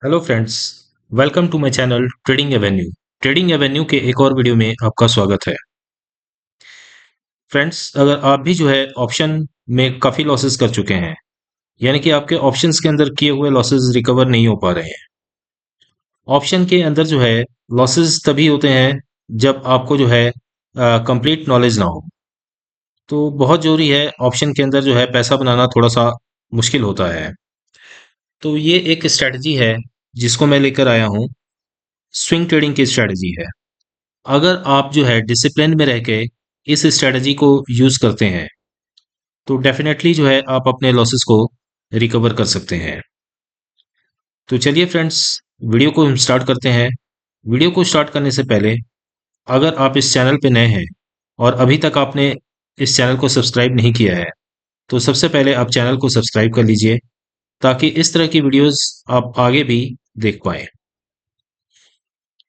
Hello friends, welcome to my channel Trading Avenue. Trading Avenue के एक और video में आपका स्वागत है। फ्रेंड्स, अगर आप भी जो है ऑप्शन में काफ़ी लॉसेस कर चुके हैं, यानी कि आपके ऑप्शंस के अंदर किए हुए लॉसेस रिकवर नहीं हो पा रहे हैं। ऑप्शन के अंदर जो है लॉसेस तभी होते हैं जब आपको जो है कंप्लीट नॉलेज ना हो। तो बहुत ज़रूरी है ऑप्शन के अंदर जो है पैसा बनाना थोड़ा सा मुश्किल होता है। तो ये एक स्ट्रैटेजी है जिसको मैं लेकर आया हूँ। स्विंग ट्रेडिंग की स्ट्रैटेजी है। अगर आप जो है डिसिप्लिन में रह के इस स्ट्रेटजी को यूज करते हैं तो डेफिनेटली जो है आप अपने लॉसेस को रिकवर कर सकते हैं। तो चलिए फ्रेंड्स, वीडियो को हम स्टार्ट करते हैं। वीडियो को स्टार्ट करने से पहले अगर आप इस चैनल पे नए हैं और अभी तक आपने इस चैनल को सब्सक्राइब नहीं किया है तो सबसे पहले आप चैनल को सब्सक्राइब कर लीजिए ताकि इस तरह की वीडियोस आप आगे भी देख पाएं।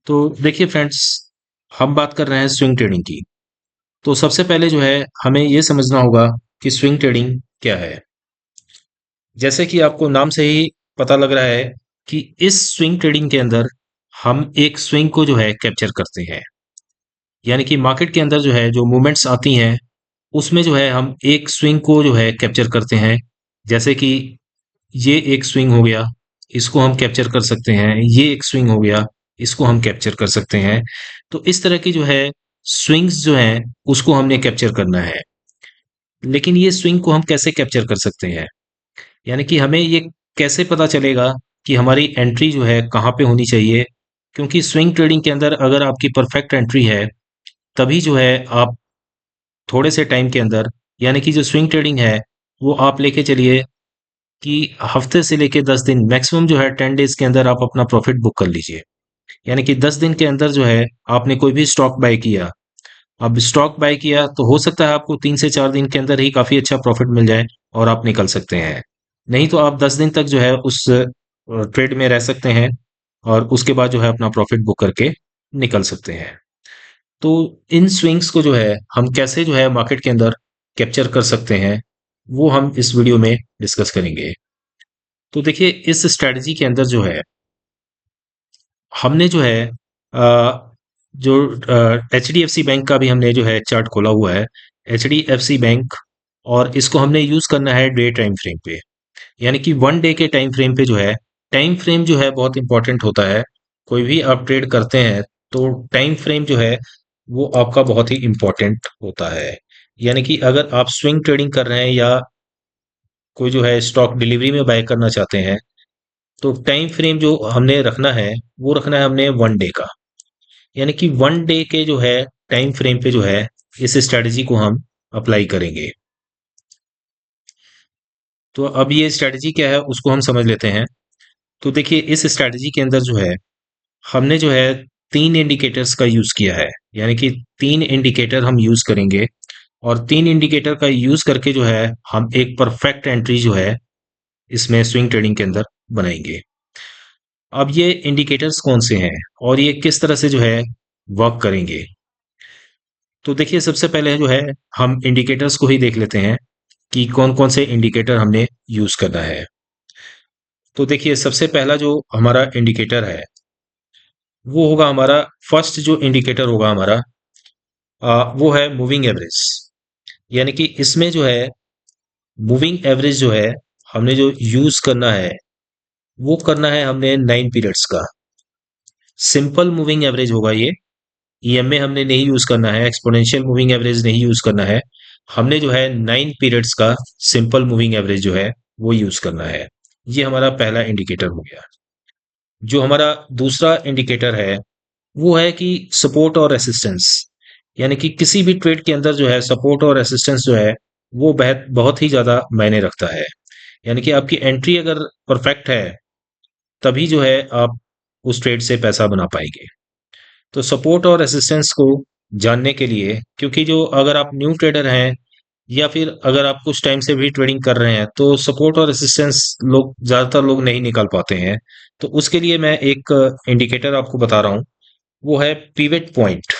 तो देखिए फ्रेंड्स, हम बात कर रहे हैं स्विंग ट्रेडिंग की। तो सबसे पहले जो है हमें ये समझना होगा कि स्विंग ट्रेडिंग क्या है। जैसे कि आपको नाम से ही पता लग रहा है कि इस स्विंग ट्रेडिंग के अंदर हम एक स्विंग को जो है कैप्चर करते हैं, यानी कि मार्केट के अंदर जो है जो मूवमेंट्स आती हैं उसमें जो है हम एक स्विंग को जो है कैप्चर करते हैं। जैसे कि ये एक स्विंग हो गया, इसको हम कैप्चर कर सकते हैं। ये एक स्विंग हो गया, इसको हम कैप्चर कर सकते हैं। तो इस तरह की जो है स्विंग्स जो हैं उसको हमने कैप्चर करना है। लेकिन ये स्विंग को हम कैसे कैप्चर कर सकते हैं, यानी कि हमें ये कैसे पता चलेगा कि हमारी एंट्री जो है कहाँ पे होनी चाहिए। क्योंकि स्विंग ट्रेडिंग के अंदर अगर आपकी परफेक्ट एंट्री है तभी जो है आप थोड़े से टाइम के अंदर, यानी कि जो स्विंग ट्रेडिंग है वो आप लेके चलिए कि हफ्ते से लेके 10 दिन, मैक्सिमम जो है 10 डेज के अंदर आप अपना प्रॉफिट बुक कर लीजिए। यानी कि 10 दिन के अंदर जो है आपने कोई भी स्टॉक बाय किया। अब स्टॉक बाय किया तो हो सकता है आपको 3 से 4 दिन के अंदर ही काफी अच्छा प्रॉफिट मिल जाए और आप निकल सकते हैं। नहीं तो आप 10 दिन तक जो है उस ट्रेड में रह सकते हैं और उसके बाद जो है अपना प्रॉफिट बुक करके निकल सकते हैं। तो इन स्विंग्स को जो है हम कैसे जो है मार्केट के अंदर कैप्चर कर सकते हैं वो हम इस वीडियो में डिस्कस करेंगे। तो देखिए, इस स्ट्रेटजी के अंदर जो है हमने जो है जो H D F C bank का भी हमने जो है चार्ट खोला हुआ है। H D F C bank, और इसको हमने यूज करना है डे टाइम फ्रेम पे, यानी कि 1 डे के टाइम फ्रेम पे जो है। टाइम फ्रेम जो है बहुत इंपॉर्टेंट होता है। कोई भी आप ट्रेड करते हैं तो टाइम फ्रेम जो है वो आपका बहुत ही इंपॉर्टेंट होता है। यानी कि अगर आप स्विंग ट्रेडिंग कर रहे हैं या कोई जो है स्टॉक डिलीवरी में बाय करना चाहते हैं तो टाइम फ्रेम जो हमने रखना है वो रखना है हमने 1 डे का। यानी कि 1 डे के जो है टाइम फ्रेम पे जो है इस स्ट्रेटजी को हम अप्लाई करेंगे। तो अब ये स्ट्रेटजी क्या है उसको हम समझ लेते हैं। तो देखिए, इस स्ट्रेटजी के अंदर जो है हमने जो है 3 इंडिकेटर्स का यूज किया है। यानी कि 3 इंडिकेटर हम यूज करेंगे और 3 इंडिकेटर का यूज करके जो है हम एक परफेक्ट एंट्री जो है इसमें स्विंग ट्रेडिंग के अंदर बनाएंगे। अब ये इंडिकेटर्स कौन से हैं और ये किस तरह से जो है वर्क करेंगे। तो देखिए, सबसे पहले जो है हम इंडिकेटर्स को ही देख लेते हैं कि कौन कौन से इंडिकेटर हमने यूज करना है। तो देखिए, सबसे पहला जो हमारा इंडिकेटर है वो होगा हमारा, फर्स्ट जो इंडिकेटर होगा हमारा वो है मूविंग एवरेज। यानी कि इसमें जो है मूविंग एवरेज जो है हमने जो यूज करना है वो करना है हमने 9 पीरियड्स का। सिंपल मूविंग एवरेज होगा ये। ईएमए हमने नहीं यूज करना है, एक्सपोनेंशियल मूविंग एवरेज नहीं यूज करना है। हमने जो है 9 पीरियड्स का सिंपल मूविंग एवरेज जो है वो यूज करना है। ये हमारा पहला इंडिकेटर हो गया। जो हमारा दूसरा इंडिकेटर है वो है कि सपोर्ट और रेसिस्टेंस। यानी कि किसी भी ट्रेड के अंदर जो है सपोर्ट और रेसिस्टेंस जो है वो बहुत बहुत ही ज्यादा मायने रखता है। यानी कि आपकी एंट्री अगर परफेक्ट है तभी जो है आप उस ट्रेड से पैसा बना पाएंगे। तो सपोर्ट और रेसिस्टेंस को जानने के लिए, क्योंकि जो अगर आप न्यू ट्रेडर हैं या फिर अगर आप कुछ टाइम से भी ट्रेडिंग कर रहे हैं तो सपोर्ट और रेसिस्टेंस लोग, ज्यादातर लोग नहीं निकाल पाते हैं। तो उसके लिए मैं एक इंडिकेटर आपको बता रहा हूं, वो है पिवट पॉइंट।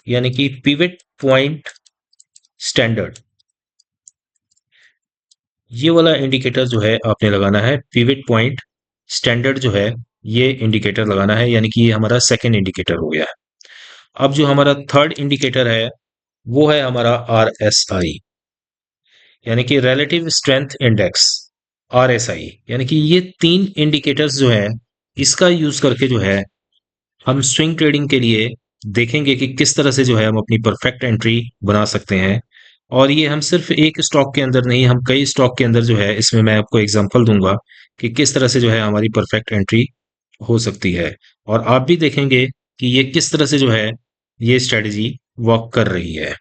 यानी कि पिवट पॉइंट स्टैंडर्ड। ये वाला इंडिकेटर जो है आपने लगाना है पिवट पॉइंट स्टैंडर्ड जो है, ये इंडिकेटर लगाना है, यानी कि ये हमारा सेकंड इंडिकेटर हो गया है। अब जो हमारा थर्ड इंडिकेटर है वो है हमारा RSI, यानी कि रिलेटिव स्ट्रेंथ इंडेक्स, RSI। यानी कि ये तीन इंडिकेटर्स जो है इसका यूज करके जो है हम स्विंग ट्रेडिंग के लिए देखेंगे कि किस तरह से जो है हम अपनी परफेक्ट एंट्री बना सकते हैं। और ये हम सिर्फ एक स्टॉक के अंदर नहीं, हम कई स्टॉक के अंदर जो है इसमें मैं आपको एग्जांपल दूंगा कि किस तरह से जो है हमारी परफेक्ट एंट्री हो सकती है। और आप भी देखेंगे कि ये किस तरह से जो है ये स्ट्रेटजी वर्क कर रही है।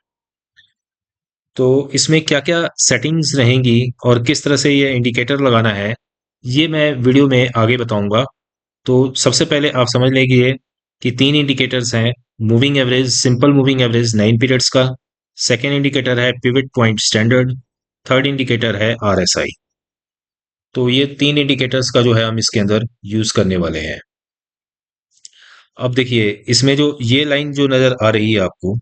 तो इसमें क्या-क्या सेटिंग्स रहेंगी और किस तरह से ये इंडिकेटर लगाना है, ये मैं वीडियो में आगे बताऊंगा। तो सबसे पहले आप समझ लीजिए कि तीन इंडिकेटर्स हैं। Moving average, simple moving average 9 periods का। सेकेंड इंडिकेटर है pivot point standard. Third indicator है RSI। तो ये तीन इंडिकेटर्स का जो है हम इसके अंदर यूज करने वाले हैं। अब देखिए इसमें जो ये लाइन जो नजर आ रही है आपको,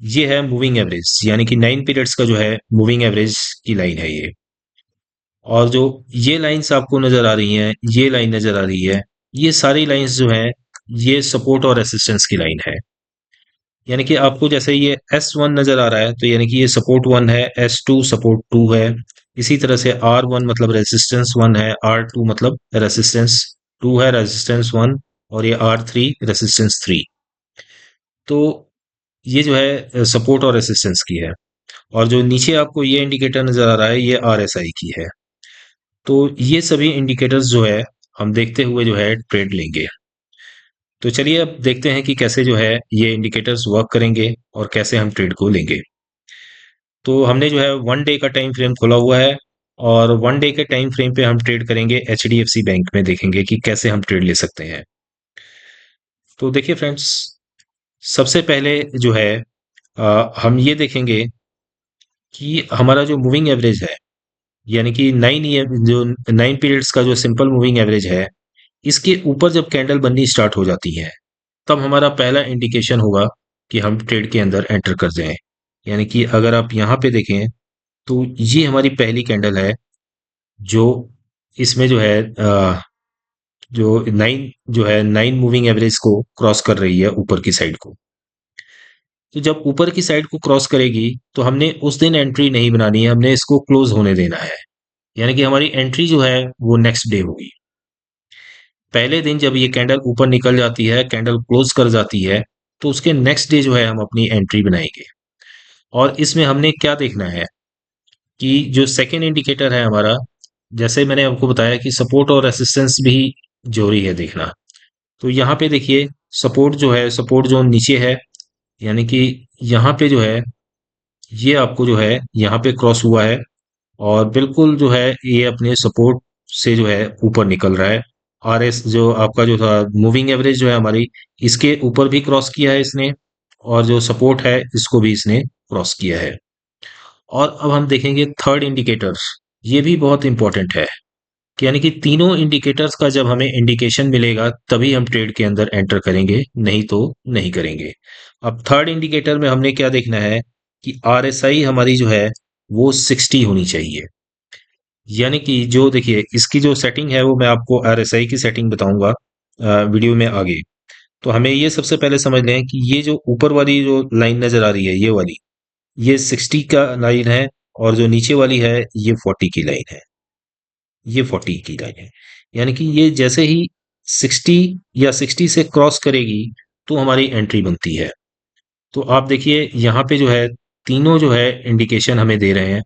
ये है मूविंग एवरेज, यानी कि 9 पीरियड्स का जो है मूविंग एवरेज की लाइन है ये। और जो ये लाइंस आपको नजर आ रही हैं, ये लाइन नजर आ रही है, ये सारी लाइंस जो हैं ये सपोर्ट और रेसिस्टेंस की लाइन है। यानी कि आपको जैसे ये S1 नजर आ रहा है तो यानी कि ये सपोर्ट वन है, S2 सपोर्ट टू है। इसी तरह से R1 मतलब रेसिस्टेंस वन है, R2 मतलब रेसिस्टेंस टू है, रेसिस्टेंस वन। और ये R3 रेसिस्टेंस थ्री। तो ये जो है सपोर्ट और रेसिस्टेंस की है। और जो नीचे आपको ये इंडिकेटर नजर आ रहा है ये RSI की है। तो ये सभी इंडिकेटर्स जो है हम देखते हुए जो है ट्रेड लेंगे। तो चलिए अब देखते हैं कि कैसे जो है ये इंडिकेटर्स वर्क करेंगे और कैसे हम ट्रेड को लेंगे। तो हमने जो है 1 डे का टाइम फ्रेम खोला हुआ है और 1 डे के टाइम फ्रेम पे हम ट्रेड करेंगे HDFC बैंक में, देखेंगे कि कैसे हम ट्रेड ले सकते हैं। तो देखिए फ्रेंड्स, सबसे पहले जो है हम ये देखेंगे कि हमारा जो मूविंग एवरेज है, यानी कि 9 ईयर जो 9 पीरियड्स का जो सिंपल मूविंग एवरेज है, इसके ऊपर जब कैंडल बननी स्टार्ट हो जाती है तब हमारा पहला इंडिकेशन होगा कि हम ट्रेड के अंदर एंटर कर जाएं। यानी कि अगर आप यहाँ पे देखें तो ये हमारी पहली कैंडल है जो इसमें जो है जो 9 मूविंग एवरेज को क्रॉस कर रही है ऊपर की साइड को। तो जब ऊपर की साइड को क्रॉस करेगी तो हमने उस दिन एंट्री नहीं बनानी है, हमने इसको क्लोज होने देना है। यानी कि हमारी एंट्री जो है वो नेक्स्ट डे होगी। पहले दिन जब ये कैंडल ऊपर निकल जाती है, कैंडल क्लोज कर जाती है, तो उसके नेक्स्ट डे जो है हम अपनी एंट्री बनाएंगे। और इसमें हमने क्या देखना है कि जो सेकेंड इंडिकेटर है हमारा, जैसे मैंने आपको बताया कि सपोर्ट और रेसिस्टेंस भी जरूरी है देखना। तो यहाँ पे देखिए सपोर्ट जो है, सपोर्ट जोन नीचे है, यानी कि यहाँ पे जो है ये आपको जो है यहाँ पे क्रॉस हुआ है और बिल्कुल जो है ये अपने सपोर्ट से जो है ऊपर निकल रहा है। RS जो आपका जो था मूविंग एवरेज जो है हमारी, इसके ऊपर भी क्रॉस किया है इसने, और जो सपोर्ट है इसको भी इसने क्रॉस किया है। और अब हम देखेंगे थर्ड इंडिकेटर्स, ये भी बहुत इंपॉर्टेंट है कि यानी कि तीनों इंडिकेटर्स का जब हमें इंडिकेशन मिलेगा तभी हम ट्रेड के अंदर एंटर करेंगे, नहीं तो नहीं करेंगे। अब थर्ड इंडिकेटर में हमने क्या देखना है कि RSI हमारी जो है वो 60 होनी चाहिए। यानी कि जो देखिए इसकी जो सेटिंग है वो मैं आपको RSI की सेटिंग बताऊंगा वीडियो में आगे। तो हमें ये सबसे पहले समझ लें कि ये जो ऊपर वाली जो लाइन नजर आ रही है ये वाली, ये 60 का लाइन है। और जो नीचे वाली है ये 40 की लाइन है, ये 40 की लाइन है। यानी कि ये जैसे ही 60 या 60 से क्रॉस करेगी तो हमारी एंट्री बनती है। तो आप देखिए यहाँ पे जो है तीनों जो है इंडिकेशन हमें दे रहे हैं।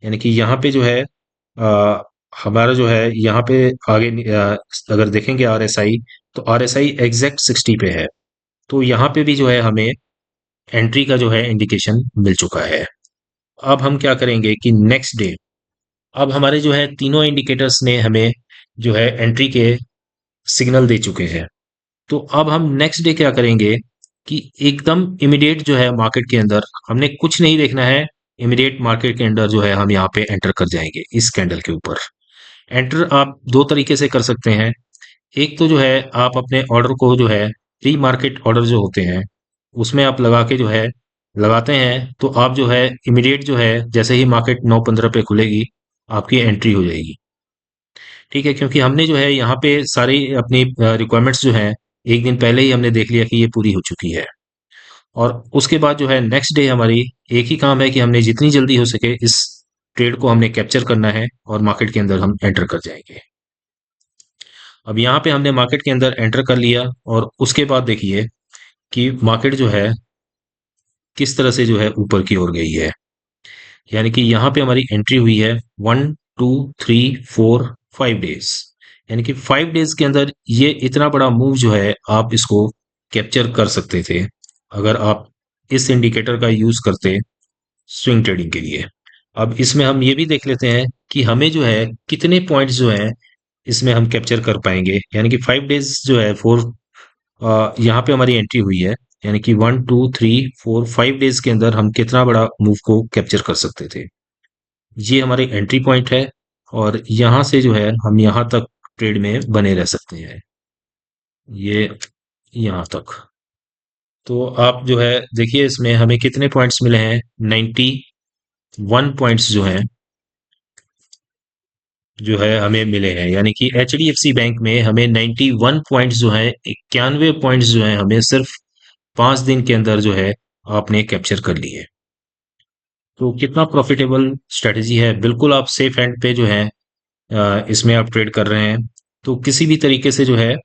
यानी कि यहाँ पे जो है आ, हमारा जो है यहाँ पे आगे अगर देखेंगे RSI, तो RSI एग्जैक्ट 60 पे है। तो यहाँ पे भी जो है हमें एंट्री का जो है इंडिकेशन मिल चुका है। अब हम क्या करेंगे कि नेक्स्ट डे, अब हमारे जो है तीनों इंडिकेटर्स ने हमें जो है एंट्री के सिग्नल दे चुके हैं। तो अब हम नेक्स्ट डे क्या करेंगे कि एकदम इमीडिएट जो है मार्केट के अंदर हमने कुछ नहीं देखना है, इमीडिएट मार्केट के अंदर जो है हम यहाँ पे एंटर कर जाएंगे इस कैंडल के ऊपर। एंटर आप दो तरीके से कर सकते हैं। एक तो जो है आप अपने ऑर्डर को जो है प्री मार्केट ऑर्डर जो होते हैं उसमें आप लगा के जो है लगाते हैं, तो आप जो है इमीडिएट जो है जैसे ही मार्केट 9:15 पे खुलेगी आपकी एंट्री हो जाएगी। ठीक है, क्योंकि हमने जो है यहाँ पे सारी अपनी रिक्वायरमेंट्स जो है एक दिन पहले ही हमने देख लिया कि ये पूरी हो चुकी है। और उसके बाद जो है नेक्स्ट डे हमारी एक ही काम है कि हमने जितनी जल्दी हो सके इस ट्रेड को हमने कैप्चर करना है और मार्केट के अंदर हम एंटर कर जाएंगे। अब यहाँ पे हमने मार्केट के अंदर एंटर कर लिया और उसके बाद देखिए कि मार्केट जो है किस तरह से जो है ऊपर की ओर गई है। यानी कि यहाँ पे हमारी एंट्री हुई है 1 2 3 4 5 डेज, यानी कि 5 डेज के अंदर ये इतना बड़ा मूव जो है आप इसको कैप्चर कर सकते थे अगर आप इस इंडिकेटर का यूज करते स्विंग ट्रेडिंग के लिए। अब इसमें हम ये भी देख लेते हैं कि हमें जो है कितने पॉइंट्स जो है इसमें हम कैप्चर कर पाएंगे। यानी कि 5 डेज जो है यहाँ पे हमारी एंट्री हुई है, यानी कि 1 2 3 4 5 डेज के अंदर हम कितना बड़ा मूव को कैप्चर कर सकते थे। ये हमारे एंट्री पॉइंट है और यहाँ से जो है हम यहाँ तक ट्रेड में बने रह सकते हैं, ये यहाँ तक। तो आप जो है देखिए इसमें हमें कितने पॉइंट्स मिले हैं, 91 पॉइंट्स जो है हमें मिले हैं। यानी कि HDFC बैंक में हमें 91 पॉइंट्स जो है, 91 पॉइंट्स जो है हमें सिर्फ 5 दिन के अंदर जो है आपने कैप्चर कर लिए। तो कितना प्रॉफिटेबल स्ट्रेटजी है, बिल्कुल आप सेफ एंड पे जो है इसमें आप ट्रेड कर रहे हैं। तो किसी भी तरीके से जो है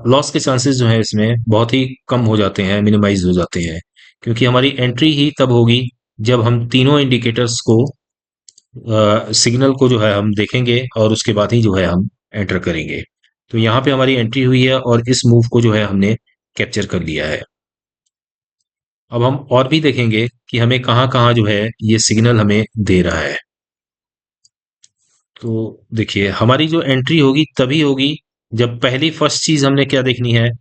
लॉस के चांसेस जो है इसमें बहुत ही कम हो जाते हैं, मिनिमाइज हो जाते हैं, क्योंकि हमारी एंट्री ही तब होगी जब हम तीनों इंडिकेटर्स को सिग्नल को जो है हम देखेंगे और उसके बाद ही जो है हम एंटर करेंगे। तो यहाँ पे हमारी एंट्री हुई है और इस मूव को जो है हमने कैप्चर कर लिया है। अब हम और भी देखेंगे कि हमें कहाँ कहाँ जो है ये सिग्नल हमें दे रहा है। तो देखिए हमारी जो एंट्री होगी तभी होगी जब पहली फर्स्ट चीज हमने क्या देखनी है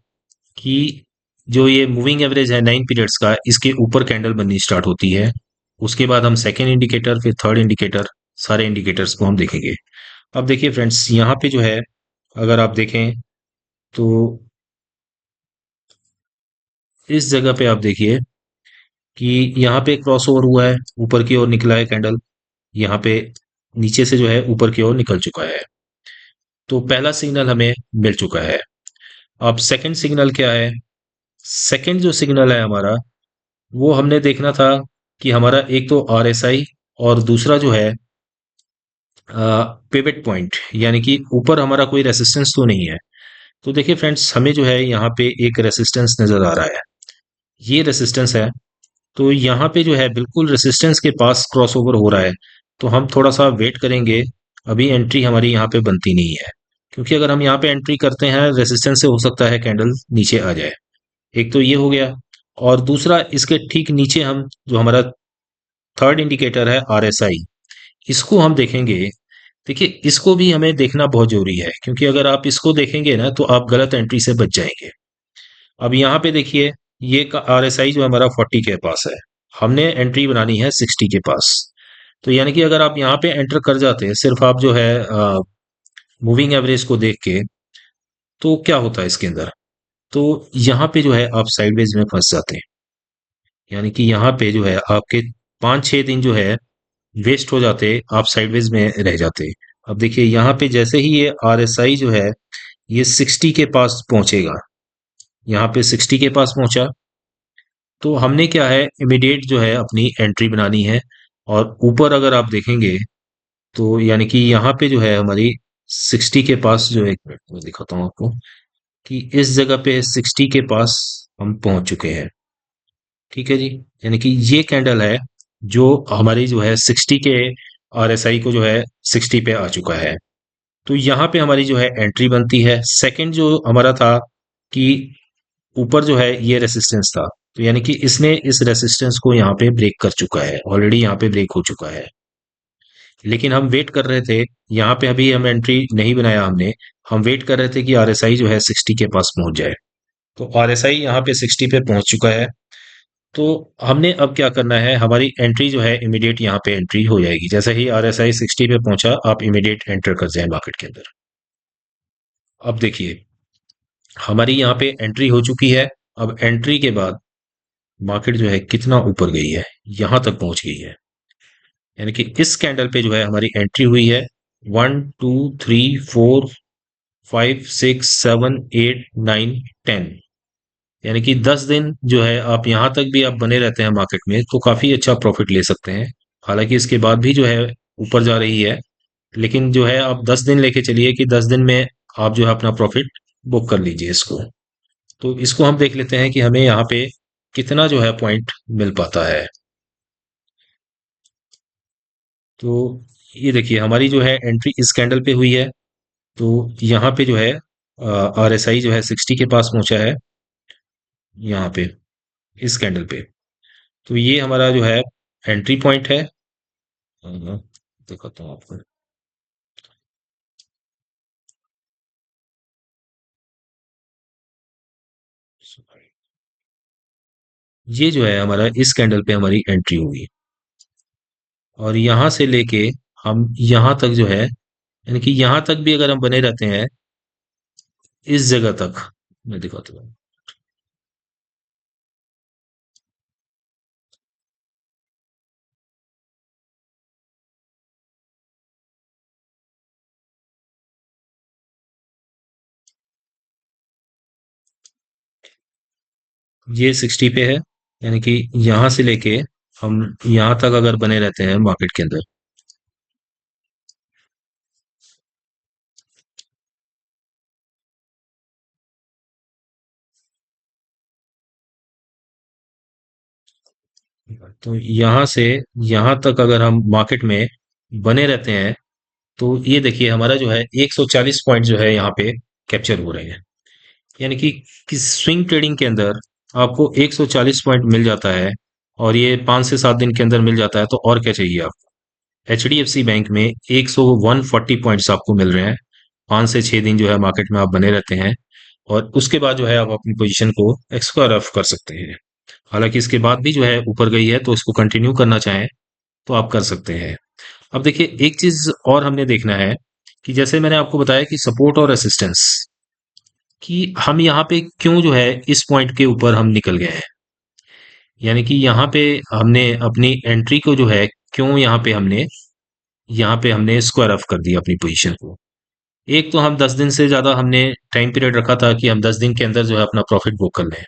कि जो ये मूविंग एवरेज है 9 पीरियड्स का, इसके ऊपर कैंडल बननी स्टार्ट होती है। उसके बाद हम सेकेंड इंडिकेटर, फिर थर्ड इंडिकेटर, सारे इंडिकेटर्स को हम देखेंगे। अब देखिए फ्रेंड्स यहाँ पे जो है अगर आप देखें तो इस जगह पे आप देखिए कि यहाँ पे क्रॉस ओवर हुआ है, ऊपर की ओर निकला है कैंडल, यहाँ पे नीचे से जो है ऊपर की ओर निकल चुका है। तो पहला सिग्नल हमें मिल चुका है। अब सेकंड सिग्नल क्या है, सेकंड जो सिग्नल है हमारा वो हमने देखना था कि हमारा एक तो RSI और दूसरा जो है पिवट पॉइंट, यानी कि ऊपर हमारा कोई रेसिस्टेंस तो नहीं है। तो देखिए फ्रेंड्स हमें जो है यहाँ पे एक रेसिस्टेंस नजर आ रहा है, ये रेसिस्टेंस है। तो यहाँ पे जो है बिल्कुल रेसिस्टेंस के पास क्रॉसओवर हो रहा है, तो हम थोड़ा सा वेट करेंगे। अभी एंट्री हमारी यहाँ पे बनती नहीं है, क्योंकि अगर हम यहाँ पे एंट्री करते हैं रेसिस्टेंस से हो सकता है कैंडल नीचे आ जाए। एक तो ये हो गया, और दूसरा इसके ठीक नीचे हम जो हमारा थर्ड इंडिकेटर है RSI, इसको हम देखेंगे। देखिए इसको भी हमें देखना बहुत जरूरी है, क्योंकि अगर आप इसको देखेंगे ना तो आप गलत एंट्री से बच जाएंगे। अब यहाँ पे देखिए ये का RSI जो हमारा 40 के पास है, हमने एंट्री बनानी है 60 के पास। तो यानी कि अगर आप यहाँ पे एंटर कर जाते हैं सिर्फ आप जो है मूविंग एवरेज को देख के, तो क्या होता है इसके अंदर, तो यहाँ पे जो है आप साइडवेज में फंस जाते हैं। यानी कि यहाँ पे जो है आपके 5 6 दिन जो है वेस्ट हो जाते, आप साइडवेज में रह जाते। अब देखिए यहाँ पे जैसे ही ये RSI जो है ये 60 के पास पहुंचेगा, यहाँ पे 60 के पास पहुंचा, तो हमने क्या है इमीडिएट जो है अपनी एंट्री बनानी है। और ऊपर अगर आप देखेंगे तो यानी कि यहाँ पे जो है हमारी 60 के पास जो है, एक मिनट में दिखाता हूँ आपको कि इस जगह पे 60 के पास हम पहुंच चुके हैं। ठीक है जी, यानी कि ये कैंडल है जो हमारी जो है 60 के RSI को जो है 60 पे आ चुका है। तो यहाँ पे हमारी जो है एंट्री बनती है। सेकंड जो हमारा था कि ऊपर जो है ये रेसिस्टेंस था, तो यानी कि इसने इस रेसिस्टेंस को यहाँ पे ब्रेक कर चुका है, ऑलरेडी यहाँ पे ब्रेक हो चुका है। लेकिन हम वेट कर रहे थे, यहाँ पे अभी हम एंट्री नहीं बनाया हमने, हम वेट कर रहे थे कि RSI जो है 60 के पास पहुंच जाए। तो RSI यहाँ पे 60 पे पहुंच चुका है। तो हमने अब क्या करना है, हमारी एंट्री जो है इमीडिएट यहाँ पे एंट्री हो जाएगी। जैसे ही RSI 60 पे पहुंचा आप इमीडिएट एंटर कर जाए मार्केट के अंदर। अब देखिए हमारी यहाँ पे एंट्री हो चुकी है। अब एंट्री के बाद मार्केट जो है कितना ऊपर गई है, यहां तक पहुंच गई है। यानी कि इस कैंडल पे जो है हमारी एंट्री हुई है 1 2 3 4 5 6 7 8 9 10। यानी कि 10 दिन जो है आप यहां तक भी आप बने रहते हैं मार्केट में तो काफी अच्छा प्रॉफिट ले सकते हैं। हालांकि इसके बाद भी जो है ऊपर जा रही है, लेकिन जो है आप 10 दिन लेके चलिए कि 10 दिन में आप जो है अपना प्रॉफिट बुक कर लीजिए इसको। तो इसको हम देख लेते हैं कि हमें यहाँ पे कितना जो है पॉइंट मिल पाता है। तो ये देखिए हमारी जो है एंट्री इस कैंडल पे हुई है। तो यहाँ पे जो है RSI जो है 60 के पास पहुंचा है, यहाँ पे इस कैंडल पे। तो ये हमारा जो है एंट्री पॉइंट है। दिखाता हूँ आपको। ये जो है हमारा इस कैंडल पे हमारी एंट्री होगी, और यहाँ से लेके हम यहाँ तक जो है, यानी कि यहाँ तक भी अगर हम बने रहते हैं इस जगह तक, मैं दिखाता हूँ। ये 60 पे है, यानी कि यहाँ से लेके हम यहाँ तक अगर बने रहते हैं मार्केट के अंदर, तो यहाँ से यहाँ तक अगर हम मार्केट में बने रहते हैं तो ये देखिए हमारा जो है 140 पॉइंट जो है यहाँ पे कैप्चर हो रहे हैं। यानी कि स्विंग ट्रेडिंग के अंदर आपको 140 पॉइंट मिल जाता है, और ये 5 से 7 दिन के अंदर मिल जाता है, तो और क्या चाहिए आपको। HDFC बैंक में 140 पॉइंट्स आपको मिल रहे हैं। 5 से 6 दिन जो है मार्केट में आप बने रहते हैं, और उसके बाद जो है आप अपनी पोजीशन को एक्सक्वायर ऑफ कर सकते हैं। हालांकि इसके बाद भी जो है ऊपर गई है, तो इसको कंटिन्यू करना चाहें तो आप कर सकते हैं। अब देखिए एक चीज और हमने देखना है कि जैसे मैंने आपको बताया कि सपोर्ट और रेसिस्टेंस, कि हम यहाँ पे क्यों जो है इस पॉइंट के ऊपर हम निकल गए हैं। यानी कि यहाँ पे हमने अपनी एंट्री को जो है क्यों यहाँ पे हमने स्क्वायर ऑफ कर दिया अपनी पोजीशन को। एक तो हम 10 दिन से ज्यादा हमने टाइम पीरियड रखा था कि हम 10 दिन के अंदर जो है अपना प्रॉफिट बुक कर लें।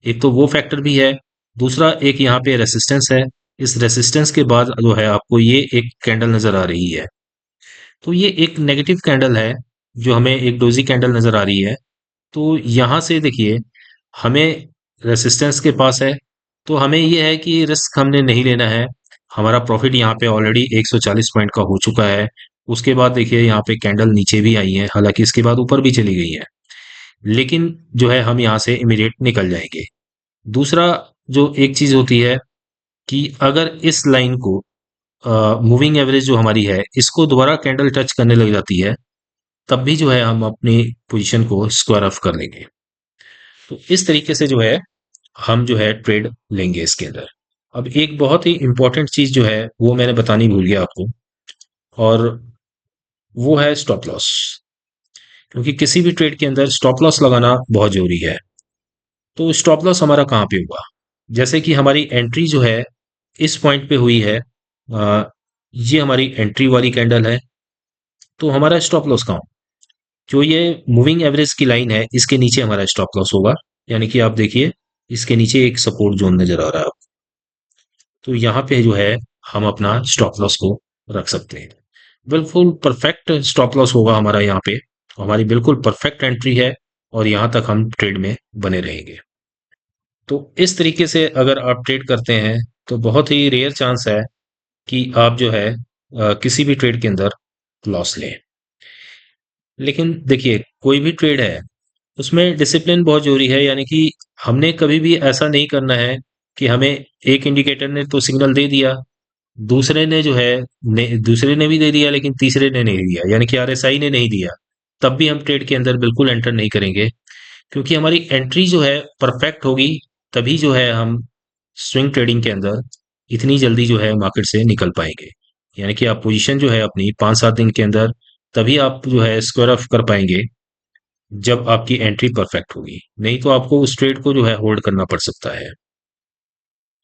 एक तो वो फैक्टर भी है। दूसरा एक यहाँ पे रेसिस्टेंस है। इस रेसिस्टेंस के बाद जो है आपको ये एक कैंडल नजर आ रही है। तो ये एक नेगेटिव कैंडल है, जो हमें एक डोजी कैंडल नजर आ रही है। तो यहाँ से देखिए हमें रेसिस्टेंस के पास है, तो हमें ये है कि रिस्क हमने नहीं लेना है। हमारा प्रॉफिट यहाँ पे ऑलरेडी 140 पॉइंट का हो चुका है। उसके बाद देखिए यहाँ पे कैंडल नीचे भी आई है, हालांकि इसके बाद ऊपर भी चली गई है, लेकिन जो है हम यहाँ से इमीडिएट निकल जाएंगे। दूसरा जो एक चीज होती है कि अगर इस लाइन को मूविंग एवरेज जो हमारी है इसको दोबारा कैंडल टच करने लग जाती है, तब भी जो है हम अपनी पोजीशन को स्क्वायर ऑफ कर लेंगे। तो इस तरीके से जो है हम जो है ट्रेड लेंगे इसके अंदर। अब एक बहुत ही इंपॉर्टेंट चीज जो है वो मैंने बतानी भूल गया आपको, और वो है स्टॉप लॉस। क्योंकि किसी भी ट्रेड के अंदर स्टॉप लॉस लगाना बहुत जरूरी है। तो स्टॉप लॉस हमारा कहाँ पे हुआ, जैसे कि हमारी एंट्री जो है इस पॉइंट पे हुई है। ये हमारी एंट्री वाली कैंडल है। तो हमारा स्टॉप लॉस कहाँ, जो ये मूविंग एवरेज की लाइन है इसके नीचे हमारा स्टॉप लॉस होगा। यानी कि आप देखिए इसके नीचे एक सपोर्ट जोन नजर आ रहा है। तो यहाँ पे जो है हम अपना स्टॉप लॉस को रख सकते हैं। बिल्कुल परफेक्ट स्टॉप लॉस होगा हमारा यहाँ पे। हमारी बिल्कुल परफेक्ट एंट्री है, और यहाँ तक हम ट्रेड में बने रहेंगे। तो इस तरीके से अगर आप ट्रेड करते हैं तो बहुत ही रेयर चांस है कि आप जो है किसी भी ट्रेड के अंदर लॉस लें। लेकिन देखिए कोई भी ट्रेड है उसमें डिसिप्लिन बहुत जरूरी है। यानी कि हमने कभी भी ऐसा नहीं करना है कि हमें एक इंडिकेटर ने तो सिग्नल दे दिया, दूसरे ने जो है दूसरे ने भी दे दिया, लेकिन तीसरे ने नहीं दिया, यानी कि RSI ने नहीं दिया, तब भी हम ट्रेड के अंदर बिल्कुल एंटर नहीं करेंगे। क्योंकि हमारी एंट्री जो है परफेक्ट होगी, तभी जो है हम स्विंग ट्रेडिंग के अंदर इतनी जल्दी जो है मार्केट से निकल पाएंगे। यानी कि आप पोजीशन जो है अपनी 5-7 दिन के अंदर तभी आप जो है स्क्वायर ऑफ कर पाएंगे, जब आपकी एंट्री परफेक्ट होगी। नहीं तो आपको उस ट्रेड को जो है होल्ड करना पड़ सकता है।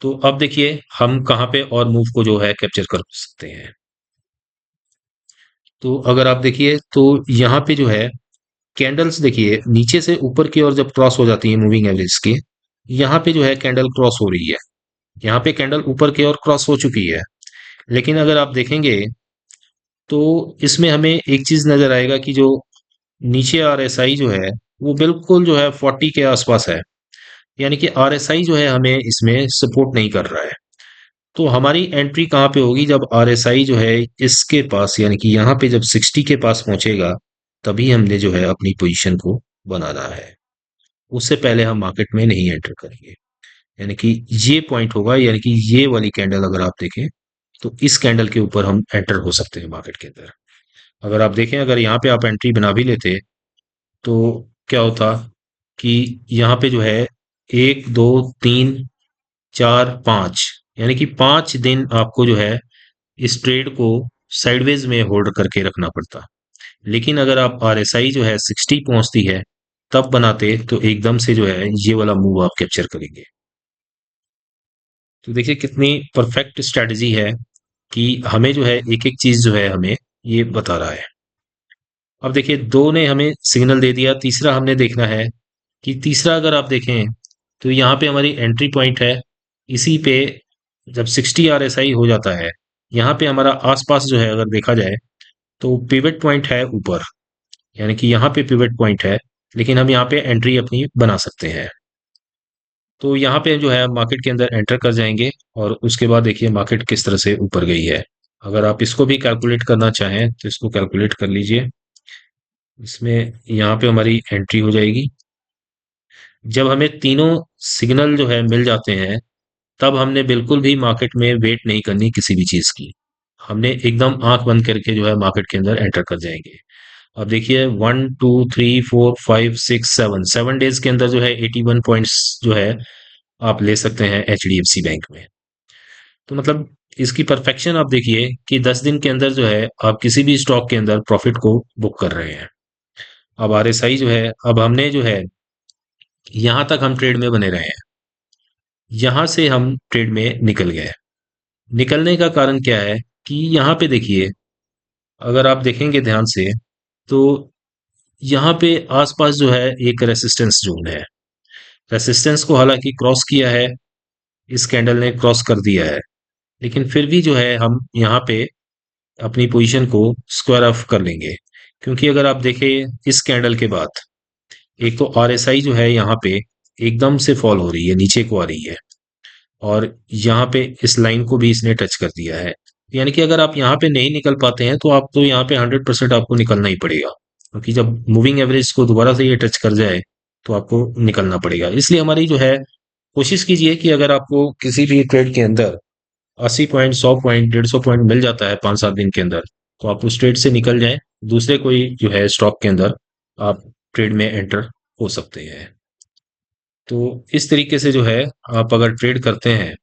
तो अब देखिए हम कहाँ पे और मूव को जो है कैप्चर कर सकते हैं। तो अगर आप देखिए तो यहाँ पे जो है कैंडल्स देखिए नीचे से ऊपर की ओर जब क्रॉस हो जाती है मूविंग एवरेज के, यहाँ पे जो है कैंडल क्रॉस हो रही है। यहाँ पे कैंडल ऊपर की ओर क्रॉस हो चुकी है। लेकिन अगर आप देखेंगे तो इसमें हमें एक चीज नजर आएगा कि जो नीचे आरएसआई जो है वो बिल्कुल जो है 40 के आसपास है। यानी कि आरएसआई जो है हमें इसमें सपोर्ट नहीं कर रहा है। तो हमारी एंट्री कहाँ पे होगी, जब आरएसआई जो है इसके पास यानी कि यहाँ पे जब 60 के पास पहुंचेगा, तभी हमने जो है अपनी पोजीशन को बनाना है। उससे पहले हम मार्केट में नहीं एंटर करेंगे। यानी कि ये पॉइंट होगा, यानी कि ये वाली कैंडल अगर आप देखें तो इस कैंडल के ऊपर हम एंटर हो सकते हैं मार्केट के अंदर। अगर आप देखें, अगर यहाँ पे आप एंट्री बना भी लेते तो क्या होता कि यहाँ पे जो है 1 2 3 4 5, यानी कि 5 दिन आपको जो है इस ट्रेड को साइडवेज में होल्ड करके रखना पड़ता। लेकिन अगर आप आरएसआई जो है 60 पहुंचती है तब बनाते तो एकदम से जो है ये वाला मूव आप कैप्चर करेंगे। तो देखिए कितनी परफेक्ट स्ट्रेटजी है कि हमें जो है एक एक चीज जो है हमें ये बता रहा है। अब देखिए दो ने हमें सिग्नल दे दिया, तीसरा हमने देखना है कि तीसरा अगर आप देखें तो यहाँ पे हमारी एंट्री पॉइंट है। इसी पे जब 60 आरएसआई हो जाता है, यहाँ पे हमारा आसपास जो है अगर देखा जाए तो पिवट पॉइंट है ऊपर, यानी कि यहाँ पे पिवट पॉइंट है। लेकिन हम यहाँ पे एंट्री अपनी बना सकते हैं। तो यहाँ पे जो है मार्केट के अंदर एंटर कर जाएंगे और उसके बाद देखिए मार्केट किस तरह से ऊपर गई है। अगर आप इसको भी कैलकुलेट करना चाहें तो इसको कैलकुलेट कर लीजिए। इसमें यहाँ पे हमारी एंट्री हो जाएगी। जब हमें तीनों सिग्नल जो है मिल जाते हैं, तब हमने बिल्कुल भी मार्केट में वेट नहीं करनी किसी भी चीज की। हमने एकदम आंख बंद करके जो है मार्केट के अंदर एंटर कर जाएंगे। अब देखिए 1 2 3 4 5 6 7 7 डेज के अंदर जो है 81 पॉइंट्स जो है आप ले सकते हैं एचडीएफसी बैंक में। तो मतलब इसकी परफेक्शन आप देखिए कि 10 दिन के अंदर जो है आप किसी भी स्टॉक के अंदर प्रॉफिट को बुक कर रहे हैं। अब आरएसआई जो है, अब हमने जो है यहां तक हम ट्रेड में बने रहे हैं, यहां से हम ट्रेड में निकल गए। निकलने का कारण क्या है कि यहाँ पे देखिए, अगर आप देखेंगे ध्यान से तो यहाँ पे आसपास जो है एक रेसिस्टेंस जोन है। रेसिस्टेंस को हालांकि क्रॉस किया है, इस कैंडल ने क्रॉस कर दिया है, लेकिन फिर भी जो है हम यहाँ पे अपनी पोजीशन को स्क्वायर ऑफ कर लेंगे। क्योंकि अगर आप देखें इस कैंडल के बाद एक तो आरएसआई जो है यहाँ पे एकदम से फॉल हो रही है, नीचे को आ रही है, और यहाँ पे इस लाइन को भी इसने टच कर दिया है। यानी कि अगर आप यहाँ पे नहीं निकल पाते हैं तो आप तो यहाँ पे 100% आपको निकलना ही पड़ेगा, क्योंकि जब मूविंग एवरेज को दोबारा से ये टच कर जाए तो आपको निकलना पड़ेगा। इसलिए हमारी जो है कोशिश कीजिए कि अगर आपको किसी भी ट्रेड के अंदर 80 पॉइंट 100 पॉइंट 150 पॉइंट मिल जाता है 5 7 दिन के अंदर, तो आप उस ट्रेड से निकल जाएं। दूसरे कोई जो है स्टॉक के अंदर आप ट्रेड में एंटर हो सकते हैं। तो इस तरीके से जो है आप अगर ट्रेड करते हैं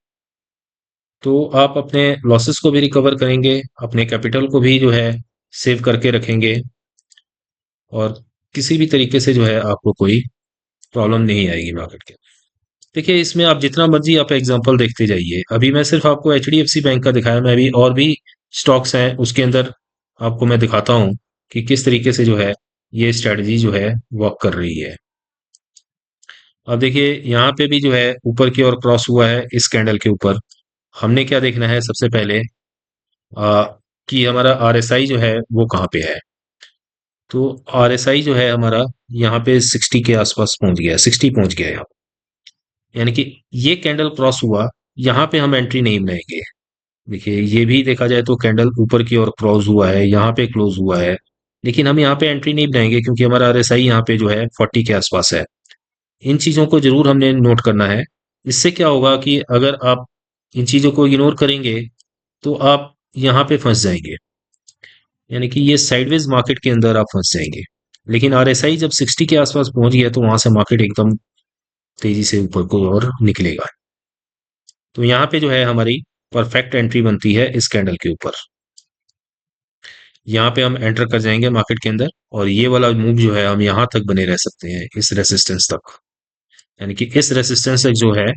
तो आप अपने लॉसेस को भी रिकवर करेंगे, अपने कैपिटल को भी जो है सेव करके रखेंगे, और किसी भी तरीके से जो है आपको कोई प्रॉब्लम नहीं आएगी मार्केट के। देखिए इसमें आप जितना मर्जी आप एग्जांपल देखते जाइए, अभी मैं सिर्फ आपको एचडीएफसी बैंक का दिखाया, मैं अभी और भी स्टॉक्स हैं उसके अंदर आपको मैं दिखाता हूँ कि किस तरीके से जो है ये स्ट्रेटजी जो है वर्क कर रही है। अब देखिए यहाँ पे भी जो है ऊपर की ओर क्रॉस हुआ है इस कैंडल के ऊपर। हमने क्या देखना है सबसे पहले, आ, कि हमारा आरएसआई जो है वो कहाँ पे है। तो आरएसआई जो है हमारा यहाँ पे 60 के आसपास पहुंच गया है, 60 पहुंच गया है यहाँ। यानी कि ये कैंडल क्रॉस हुआ, यहाँ पे हम एंट्री नहीं बनाएंगे। देखिए ये भी देखा जाए तो कैंडल ऊपर की ओर क्रॉस हुआ है, यहाँ पे क्लोज हुआ है, लेकिन हम यहाँ पे एंट्री नहीं बनाएंगे क्योंकि हमारा आरएसआई यहाँ पे जो है 40 के आसपास है। इन चीजों को जरूर हमने नोट करना है। इससे क्या होगा कि अगर आप इन चीजों को इग्नोर करेंगे तो आप यहाँ पे फंस जाएंगे, यानी कि ये साइडवेज मार्केट के अंदर आप फंस जाएंगे। लेकिन आरएसआई जब 60 के आसपास पहुंच गया तो वहां से मार्केट एकदम तेजी से ऊपर को और निकलेगा। तो यहाँ पे जो है हमारी परफेक्ट एंट्री बनती है इस कैंडल के ऊपर। यहाँ पे हम एंटर कर जाएंगे मार्केट के अंदर, और ये वाला मूव जो है हम यहाँ तक बने रह सकते हैं इस रेसिस्टेंस तक। यानी कि इस रेसिस्टेंस तक जो है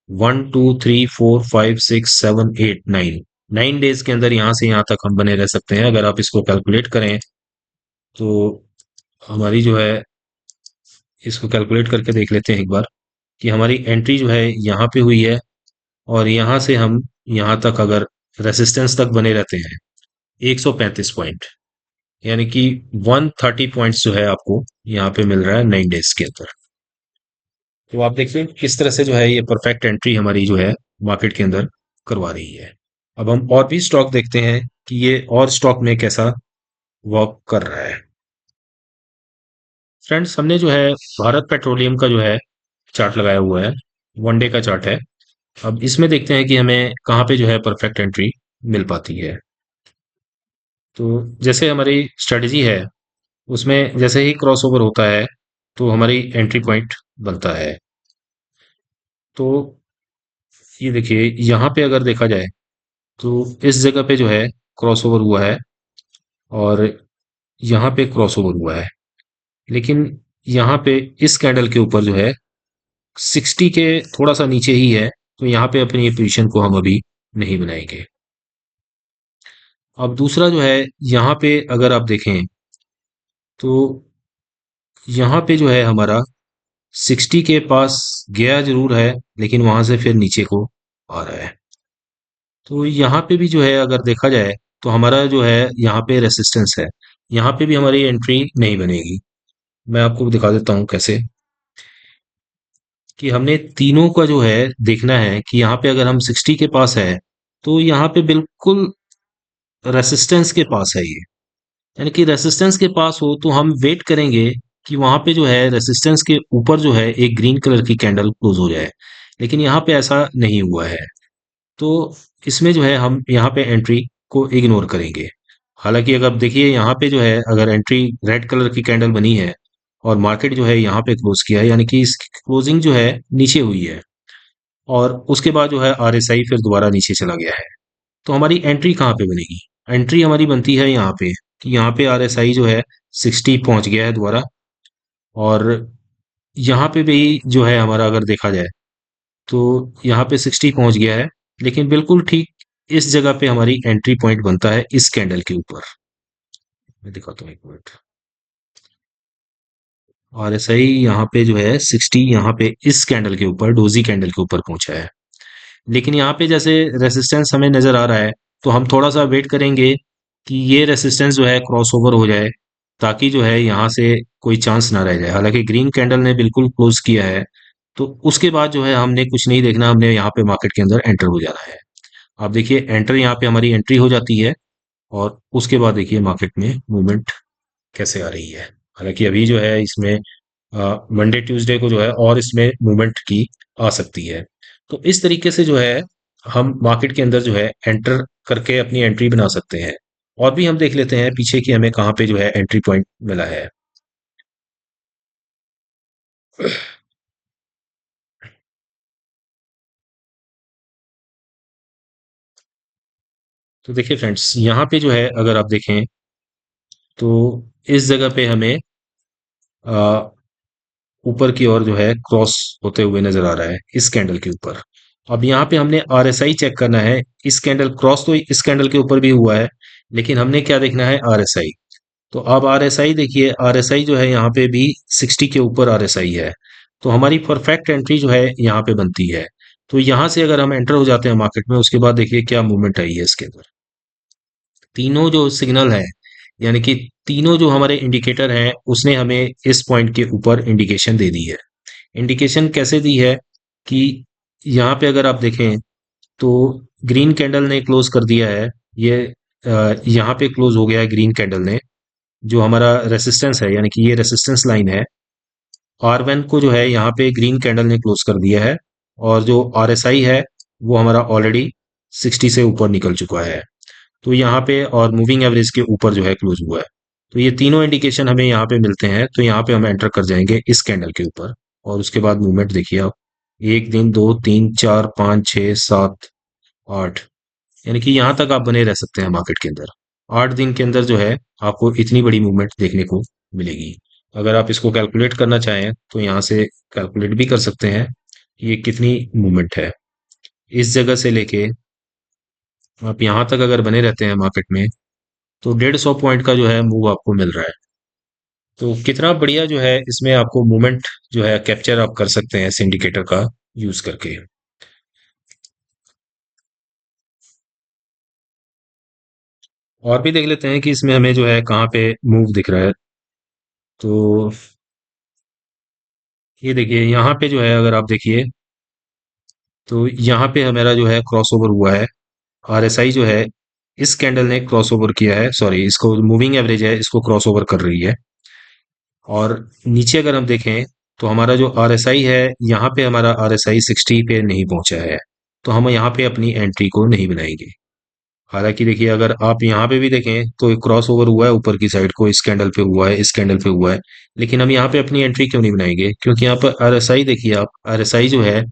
1 2 3 4 5 6 7 8 9, 9 डेज के अंदर यहाँ से यहाँ तक हम बने रह सकते हैं। अगर आप इसको कैलकुलेट करें तो हमारी जो है, इसको कैलकुलेट करके देख लेते हैं एक बार, कि हमारी एंट्री जो है यहाँ पे हुई है, और यहाँ से हम यहाँ तक अगर रेसिस्टेंस तक बने रहते हैं 135 पॉइंट, यानी कि 130 पॉइंट्स जो है आपको यहाँ पे मिल रहा है 9 डेज के अंदर। तो आप देखिए किस तरह से जो है ये परफेक्ट एंट्री हमारी जो है मार्केट के अंदर करवा रही है। अब हम और भी स्टॉक देखते हैं कि ये और स्टॉक में कैसा वर्क कर रहा है। फ्रेंड्स, हमने जो है भारत पेट्रोलियम का जो है चार्ट लगाया हुआ है, 1 डे का चार्ट है। अब इसमें देखते हैं कि हमें कहाँ पे जो है परफेक्ट एंट्री मिल पाती है। तो जैसे हमारी स्ट्रेटजी है, उसमें जैसे ही क्रॉसओवर होता है तो हमारी एंट्री पॉइंट बनता है। तो ये देखिए यहाँ पे अगर देखा जाए तो इस जगह पे जो है क्रॉसओवर हुआ है, और यहाँ पे क्रॉसओवर हुआ है, लेकिन यहाँ पे इस कैंडल के ऊपर जो है 60 के थोड़ा सा नीचे ही है, तो यहाँ पे अपनी पोजीशन को हम अभी नहीं बनाएंगे। अब दूसरा जो है, यहाँ पे अगर आप देखें तो यहाँ पे जो है हमारा 60 के पास गया जरूर है, लेकिन वहां से फिर नीचे को आ रहा है। तो यहाँ पे भी जो है अगर देखा जाए तो हमारा जो है यहाँ पे रेसिस्टेंस है, यहाँ पे भी हमारी एंट्री नहीं बनेगी। मैं आपको दिखा देता हूँ कैसे, कि हमने तीनों का जो है देखना है कि यहाँ पे अगर हम 60 के पास है तो यहाँ पे बिल्कुल रेसिस्टेंस के पास है ये, यानी कि रेसिस्टेंस के पास हो तो हम वेट करेंगे कि वहां पे जो है रेसिस्टेंस के ऊपर जो है एक ग्रीन कलर की कैंडल क्लोज हो जाए, लेकिन यहाँ पे ऐसा नहीं हुआ है। तो इसमें जो है हम यहाँ पे एंट्री को इग्नोर करेंगे। हालांकि अगर आप देखिए यहाँ पे जो है अगर एंट्री रेड कलर की कैंडल बनी है और मार्केट जो है यहाँ पे क्लोज किया है, यानी कि इसकी क्लोजिंग जो है नीचे हुई है, और उसके बाद जो है आरएसआई फिर दोबारा नीचे चला गया है, तो हमारी एंट्री कहाँ पे बनेगी? एंट्री हमारी बनती है यहाँ पे, कि यहाँ पे आरएसआई जो है 60 पहुंच गया है दोबारा, और यहाँ पे भी जो है हमारा अगर देखा जाए तो यहाँ पे 60 पहुंच गया है, लेकिन बिल्कुल ठीक इस जगह पे हमारी एंट्री पॉइंट बनता है इस कैंडल के ऊपर। मैं दिखाता हूँ एक मिनट। आरएसआई यहाँ पे जो है 60 यहाँ पे इस कैंडल के ऊपर, डोजी कैंडल के ऊपर पहुंचा है, लेकिन यहाँ पे जैसे रेसिस्टेंस हमें नजर आ रहा है, तो हम थोड़ा सा वेट करेंगे कि ये रेसिस्टेंस जो है क्रॉस ओवर हो जाए, ताकि जो है यहाँ से कोई चांस ना रह जाए। हालांकि ग्रीन कैंडल ने बिल्कुल क्लोज किया है, तो उसके बाद जो है हमने कुछ नहीं देखना, हमने यहाँ पे मार्केट के अंदर एंटर हो जाना है। आप देखिए एंटर, यहाँ पे हमारी एंट्री हो जाती है, और उसके बाद देखिए मार्केट में मूवमेंट कैसे आ रही है। हालांकि अभी जो है इसमें मंडे ट्यूसडे को जो है और इसमें मूवमेंट की आ सकती है। तो इस तरीके से जो है हम मार्केट के अंदर जो है एंटर करके अपनी एंट्री बना सकते हैं। और भी हम देख लेते हैं पीछे कि हमें कहाँ पे जो है एंट्री पॉइंट मिला है। तो देखिए फ्रेंड्स, यहाँ पे जो है अगर आप देखें तो इस जगह पे हमें अ, ऊपर की ओर जो है क्रॉस होते हुए नजर आ रहा है इस कैंडल के ऊपर। अब यहाँ पे हमने आरएसआई चेक करना है। इस कैंडल क्रॉस तो इस कैंडल के ऊपर भी हुआ है, लेकिन हमने क्या देखना है? आरएसआई। तो अब आरएसआई देखिए, आरएसआई जो है यहाँ पे भी 60 के ऊपर आरएसआई है, तो हमारी परफेक्ट एंट्री जो है यहाँ पे बनती है। तो यहाँ से अगर हम एंटर हो जाते हैं मार्केट में, उसके बाद देखिए क्या मूवमेंट आई है इसके अंदर। तीनों जो सिग्नल है, यानी कि तीनों जो हमारे इंडिकेटर हैं, उसने हमें इस पॉइंट के ऊपर इंडिकेशन दे दी है। इंडिकेशन कैसे दी है? कि यहाँ पे अगर आप देखें तो ग्रीन कैंडल ने क्लोज कर दिया है ये, यहाँ पे क्लोज हो गया है ग्रीन कैंडल ने। जो हमारा रेसिस्टेंस है, यानी कि ये रेसिस्टेंस लाइन है, R1 को जो है यहाँ पे ग्रीन कैंडल ने क्लोज कर दिया है, और जो RSI है वो हमारा ऑलरेडी 60 से ऊपर निकल चुका है। तो यहाँ पे और मूविंग एवरेज के ऊपर जो है क्लोज हुआ है। तो ये तीनों इंडिकेशन हमें यहाँ पे मिलते हैं, तो यहाँ पे हम एंटर कर जाएंगे इस कैंडल के ऊपर, और उसके बाद मूवमेंट देखिए आप। एक दिन, दो, तीन, चार, पाँच, छः, सात, आठ, यानी कि यहाँ तक आप बने रह सकते हैं मार्केट के अंदर। 8 दिन के अंदर जो है आपको इतनी बड़ी मूवमेंट देखने को मिलेगी। अगर आप इसको कैलकुलेट करना चाहें तो यहाँ से कैलकुलेट भी कर सकते हैं, ये कितनी मूवमेंट है इस जगह से लेके आप यहाँ तक अगर बने रहते हैं मार्केट में, तो 150 पॉइंट का जो है मूव आपको मिल रहा है। तो कितना बढ़िया जो है इसमें आपको मूवमेंट जो है कैप्चर आप कर सकते हैं इस इंडिकेटर का यूज करके। और भी देख लेते हैं कि इसमें हमें जो है कहाँ पे मूव दिख रहा है। तो ये देखिए यहाँ पे जो है अगर आप देखिए, तो यहाँ पे हमारा जो है क्रॉसओवर हुआ है। आरएसआई जो है इस कैंडल ने क्रॉसओवर किया है, सॉरी इसको मूविंग एवरेज है इसको क्रॉसओवर कर रही है। और नीचे अगर हम देखें तो हमारा जो आरएसआई है, यहाँ पे हमारा आरएसआई 60 पे नहीं पहुंचा है, तो हम यहाँ पे अपनी एंट्री को नहीं बनाएंगे। हालांकि देखिए अगर आप यहाँ पे भी देखें तो क्रॉस ओवर हुआ है ऊपर की साइड को, इस कैंडल पे हुआ है, इस कैंडल पे हुआ है, लेकिन हम यहाँ पे अपनी एंट्री क्यों नहीं बनाएंगे? क्योंकि यहाँ पर आरएसआई देखिए आप, आरएसआई जो है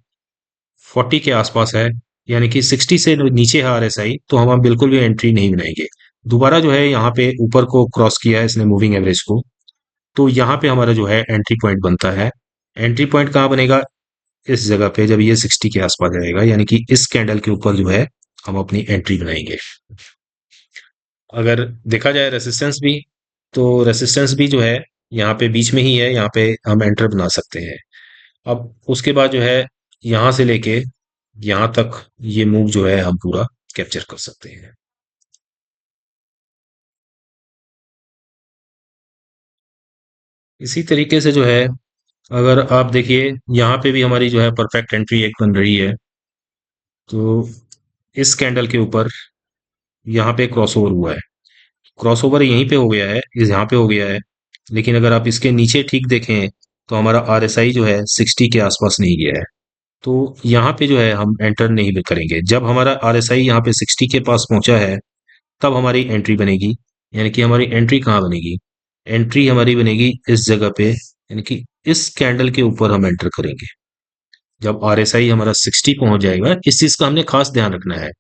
40 के आसपास है, यानी कि 60 से नीचे है आरएसआई, तो हम बिल्कुल भी एंट्री नहीं बनाएंगे। दोबारा जो है यहाँ पे ऊपर को क्रॉस किया है इसने मूविंग एवरेज को, तो यहाँ पे हमारा जो है एंट्री पॉइंट बनता है। एंट्री पॉइंट कहाँ बनेगा? इस जगह पे जब ये 60 के आसपास जाएगा, यानी कि इस कैंडल के ऊपर जो है हम अपनी एंट्री बनाएंगे। अगर देखा जाए रेसिस्टेंस भी, तो रेसिस्टेंस भी जो है यहाँ पे बीच में ही है, यहाँ पे हम एंटर बना सकते हैं। अब उसके बाद जो है यहाँ से लेके यहाँ तक ये मूव जो है हम पूरा कैप्चर कर सकते हैं। इसी तरीके से जो है अगर आप देखिए यहाँ पे भी हमारी जो है परफेक्ट एंट्री एक बन रही है। तो इस कैंडल के ऊपर यहाँ पे क्रॉसओवर हुआ है, क्रॉसओवर यहीं पे हो गया है, इस यहाँ पे हो गया है। लेकिन अगर आप इसके नीचे ठीक देखें तो हमारा आरएसआई जो है 60 के आसपास नहीं गया है, तो यहाँ पे जो है हम एंटर नहीं करेंगे। जब हमारा आरएसआई यहाँ पे 60 के पास पहुंचा है, तब हमारी एंट्री बनेगी। यानी कि हमारी एंट्री कहाँ बनेगी? एंट्री हमारी बनेगी इस जगह पे, यानी कि इस कैंडल के ऊपर हम एंटर करेंगे जब आरएसआई हमारा 60 पहुंच जाएगा। इस चीज का हमने खास ध्यान रखना है।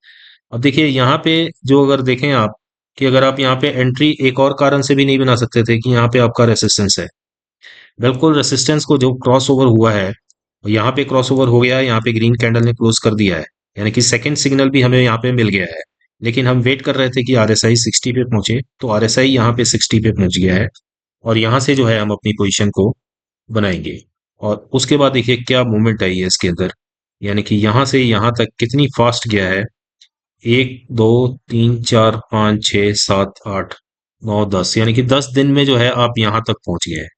अब देखिए यहाँ पे जो अगर देखें आप, कि अगर आप यहाँ पे एंट्री एक और कारण से भी नहीं बना सकते थे कि यहाँ पे आपका रेसिस्टेंस है। बिल्कुल रेसिस्टेंस को जो क्रॉस ओवर हुआ है, यहाँ पे क्रॉस ओवर हो गया है, यहाँ पे ग्रीन कैंडल ने क्लोज कर दिया है, यानी कि सेकंड सिग्नल भी हमें यहाँ पे मिल गया है। लेकिन हम वेट कर रहे थे कि आरएसआई 60 पे पहुंचे, तो आरएसआई यहाँ पे 60 पे पहुंच गया है। और यहाँ से जो है हम अपनी पोजीशन को बनाएंगे। और उसके बाद देखिए क्या मूवमेंट आई है इसके अंदर, यानी कि यहाँ से यहाँ तक कितनी फास्ट गया है। 1 2 3 4 5 6 7 8 9 10, यानी कि 10 दिन में जो है आप यहाँ तक पहुंच गए हैं।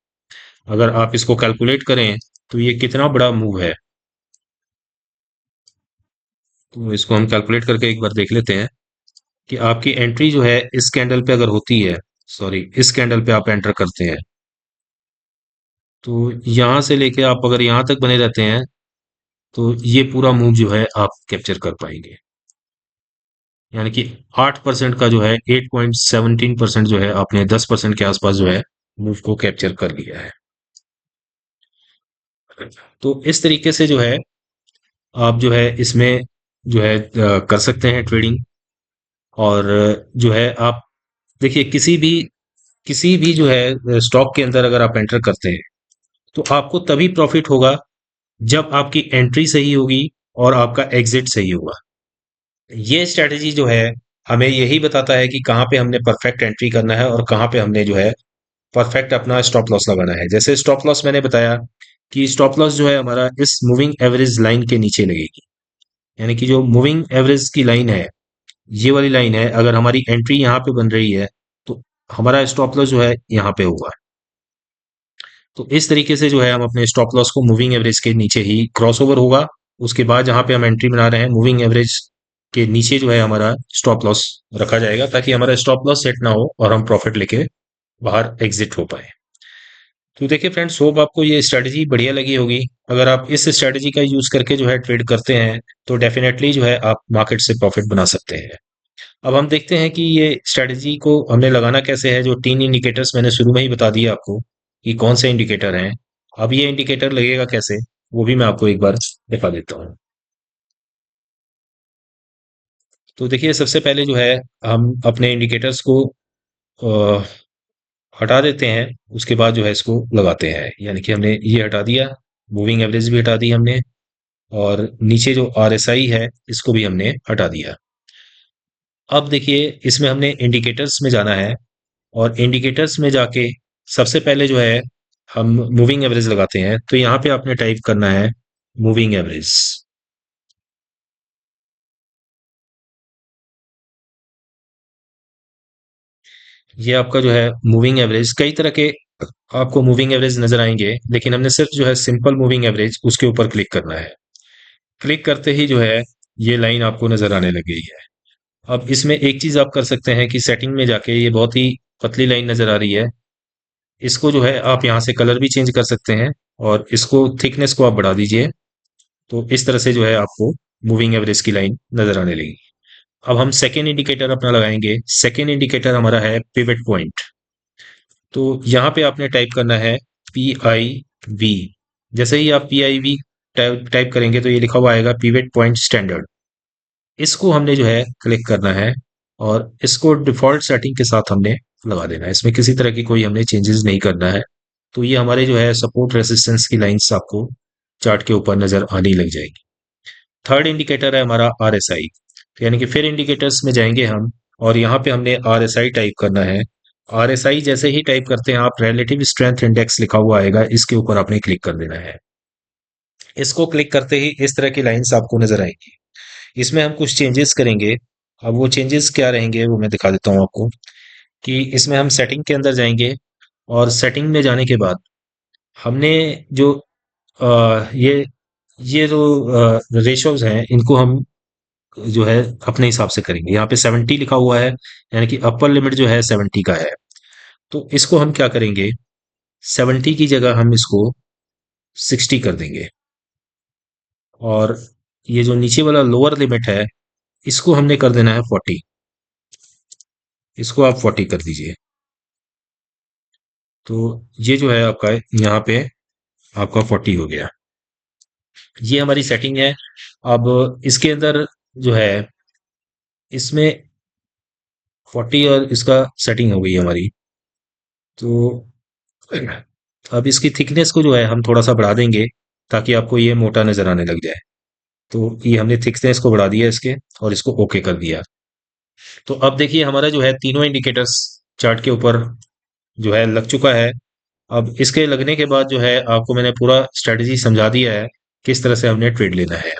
अगर आप इसको कैलकुलेट करें तो ये कितना बड़ा मूव है। तो इसको हम कैलकुलेट करके एक बार देख लेते हैं कि आपकी एंट्री जो है इस कैंडल पे अगर होती है, सॉरी इस कैंडल पे आप एंटर करते हैं, तो यहां से लेके आप अगर यहां तक बने रहते हैं, तो ये पूरा मूव जो है आप कैप्चर कर पाएंगे। यानी कि 8% का जो है 8.17% जो है आपने 10% के आसपास जो है मूव को कैप्चर कर लिया है। तो इस तरीके से जो है आप जो है इसमें जो है कर सकते हैं ट्रेडिंग। और जो है आप देखिए किसी भी जो है स्टॉक के अंदर अगर आप एंटर करते हैं, तो आपको तभी प्रॉफिट होगा जब आपकी एंट्री सही होगी और आपका एग्जिट सही होगा। ये स्ट्रेटेजी जो है हमें यही बताता है कि कहाँ पे हमने परफेक्ट एंट्री करना है और कहाँ पे हमने जो है परफेक्ट अपना स्टॉप लॉस लगाना है। जैसे स्टॉप लॉस मैंने बताया कि स्टॉप लॉस जो है हमारा इस मूविंग एवरेज लाइन के नीचे लगेगी। यानी कि जो मूविंग एवरेज की लाइन है, ये वाली लाइन है, अगर हमारी एंट्री यहाँ पे बन रही है, तो हमारा स्टॉप लॉस जो है यहाँ पे होगा। तो इस तरीके से जो है हम अपने स्टॉप लॉस को मूविंग एवरेज के नीचे ही क्रॉस ओवर होगा, उसके बाद जहां पे हम एंट्री बना रहे हैं मूविंग एवरेज के नीचे जो है हमारा स्टॉप लॉस रखा जाएगा, ताकि हमारा स्टॉप लॉस सेट ना हो और हम प्रॉफिट लेके बाहर एग्जिट हो पाए। तो देखिए फ्रेंड्स, होप आपको ये स्ट्रेटजी बढ़िया लगी होगी। अगर आप इस स्ट्रेटजी का यूज करके जो है ट्रेड करते हैं, तो डेफिनेटली जो है आप मार्केट से प्रॉफिट बना सकते हैं। अब हम देखते हैं कि ये स्ट्रेटजी को हमने लगाना कैसे है। जो 3 इंडिकेटर्स मैंने शुरू में ही बता दिया आपको कि कौन से इंडिकेटर हैं। अब ये इंडिकेटर लगेगा कैसे, वो भी मैं आपको एक बार दिखा देता हूँ। तो देखिए सबसे पहले जो है हम अपने इंडिकेटर्स को अ, हटा देते हैं, उसके बाद जो है इसको लगाते हैं। यानी कि हमने ये हटा दिया, मूविंग एवरेज भी हटा दी हमने, और नीचे जो RSI है इसको भी हमने हटा दिया। अब देखिए इसमें हमने इंडिकेटर्स में जाना है, और इंडिकेटर्स में जाके सबसे पहले जो है हम मूविंग एवरेज लगाते हैं। तो यहाँ पे आपने टाइप करना है मूविंग एवरेज। ये आपका जो है मूविंग एवरेज, कई तरह के आपको मूविंग एवरेज नजर आएंगे, लेकिन हमने सिर्फ जो है सिंपल मूविंग एवरेज उसके ऊपर क्लिक करना है। क्लिक करते ही जो है ये लाइन आपको नजर आने लग गई है। अब इसमें एक चीज आप कर सकते हैं कि सेटिंग में जाके, ये बहुत ही पतली लाइन नजर आ रही है, इसको जो है आप यहाँ से कलर भी चेंज कर सकते हैं, और इसको थिकनेस को आप बढ़ा दीजिए। तो इस तरह से जो है आपको मूविंग एवरेज की लाइन नजर आने लगी। अब हम सेकेंड इंडिकेटर अपना लगाएंगे। सेकेंड इंडिकेटर हमारा है पिवट पॉइंट। तो यहाँ पे आपने टाइप करना है PIV। जैसे ही आप PIV टाइप करेंगे तो ये लिखा हुआ आएगा पिवट पॉइंट स्टैंडर्ड। इसको हमने जो है क्लिक करना है, और इसको डिफॉल्ट सेटिंग के साथ हमने लगा देना है। इसमें किसी तरह की कोई हमने चेंजेस नहीं करना है। तो ये हमारे जो है सपोर्ट रेसिस्टेंस की लाइंस आपको चार्ट के ऊपर नजर आने लग जाएगी। थर्ड इंडिकेटर है हमारा RSI। यानी कि फिर इंडिकेटर्स में जाएंगे हम, और यहाँ पे हमने RSI टाइप करना है। RSI जैसे ही टाइप करते हैं आप, रिलेटिव स्ट्रेंथ इंडेक्स लिखा हुआ आएगा, इसके ऊपर आपने क्लिक कर देना है। इसको क्लिक करते ही इस तरह की लाइंस आपको नजर आएंगी। इसमें हम कुछ चेंजेस करेंगे। अब वो चेंजेस क्या रहेंगे वो मैं दिखा देता हूँ आपको। कि इसमें हम सेटिंग के अंदर जाएंगे, और सेटिंग में जाने के बाद हमने जो ये जो रेशोज हैं इनको हम जो है अपने हिसाब से करेंगे। यहाँ पे 70 लिखा हुआ है, यानी कि अपर लिमिट जो है 70 का है। तो इसको हम क्या करेंगे, 70 की जगह हम इसको 60 कर देंगे। और ये जो नीचे वाला लोअर लिमिट है इसको हमने कर देना है 40। इसको आप 40 कर दीजिए। तो ये जो है आपका यहाँ पे आपका 40 हो गया। ये हमारी सेटिंग है। अब इसके अंदर जो है इसमें 40 और इसका सेटिंग हो गई है हमारी। तो अब इसकी थिकनेस को जो है हम थोड़ा सा बढ़ा देंगे, ताकि आपको ये मोटा नजर आने लग जाए। तो ये हमने थिकनेस को बढ़ा दिया इसके, और इसको ओके कर दिया। तो अब देखिए हमारा जो है तीनों इंडिकेटर्स चार्ट के ऊपर जो है लग चुका है। अब इसके लगने के बाद जो है आपको मैंने पूरा स्ट्रेटजी समझा दिया है, किस तरह से हमने ट्रेड लेना है।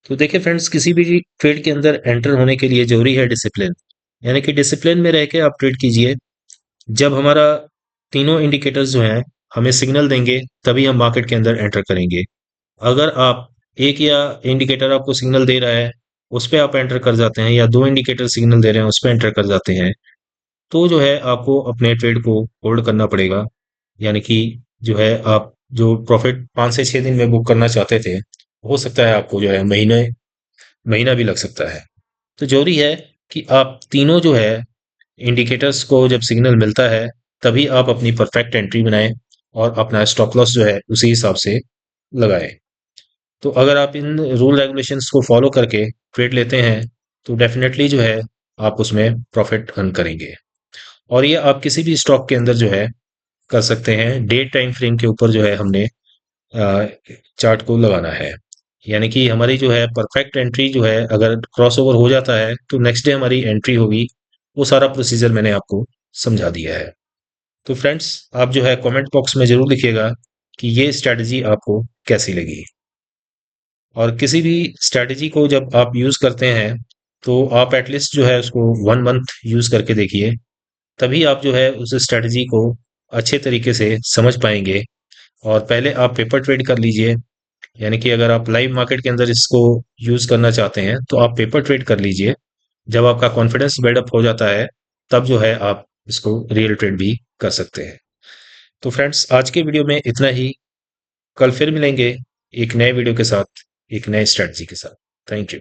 तो देखिए फ्रेंड्स, किसी भी ट्रेड के अंदर एंटर होने के लिए जरूरी है डिसिप्लिन। यानी कि डिसिप्लिन में रह के आप ट्रेड कीजिए। जब हमारा तीनों इंडिकेटर्स जो हैं हमें सिग्नल देंगे, तभी हम मार्केट के अंदर एंटर करेंगे। अगर आप एक या इंडिकेटर आपको सिग्नल दे रहा है, उस पे आप एंटर कर जाते हैं, या दो इंडिकेटर सिग्नल दे रहे हैं उस पे एंटर कर जाते हैं, तो जो है आपको अपने ट्रेड को होल्ड करना पड़ेगा। यानी कि जो है आप जो प्रॉफिट 5 से 6 दिन में बुक करना चाहते थे, हो सकता है आपको जो है महीना भी लग सकता है। तो जरूरी है कि आप तीनों जो है इंडिकेटर्स को जब सिग्नल मिलता है, तभी आप अपनी परफेक्ट एंट्री बनाएं, और अपना स्टॉप लॉस जो है उसी हिसाब से लगाएं। तो अगर आप इन रूल रेगुलेशंस को फॉलो करके ट्रेड लेते हैं, तो डेफिनेटली जो है आप उसमें प्रॉफिट अर्न करेंगे। और ये आप किसी भी स्टॉक के अंदर जो है कर सकते हैं। डे टाइम फ्रेम के ऊपर जो है हमने चार्ट को लगाना है। यानी कि हमारी जो है परफेक्ट एंट्री जो है, अगर क्रॉस ओवर हो जाता है तो नेक्स्ट डे हमारी एंट्री होगी। वो सारा प्रोसीजर मैंने आपको समझा दिया है। तो फ्रेंड्स, आप जो है कमेंट बॉक्स में जरूर लिखिएगा कि ये स्ट्रैटेजी आपको कैसी लगी। और किसी भी स्ट्रैटेजी को जब आप यूज करते हैं, तो आप एटलीस्ट जो है उसको 1 मंथ यूज करके देखिए। तभी आप जो है उस स्ट्रैटेजी को अच्छे तरीके से समझ पाएंगे। और पहले आप पेपर ट्रेड कर लीजिए। यानी कि अगर आप लाइव मार्केट के अंदर इसको यूज करना चाहते हैं तो आप पेपर ट्रेड कर लीजिए। जब आपका कॉन्फिडेंस बिल्डअप हो जाता है, तब जो है आप इसको रियल ट्रेड भी कर सकते हैं। तो फ्रेंड्स, आज के वीडियो में इतना ही। कल फिर मिलेंगे एक नए वीडियो के साथ, एक नए स्ट्रेटजी के साथ। Thank you.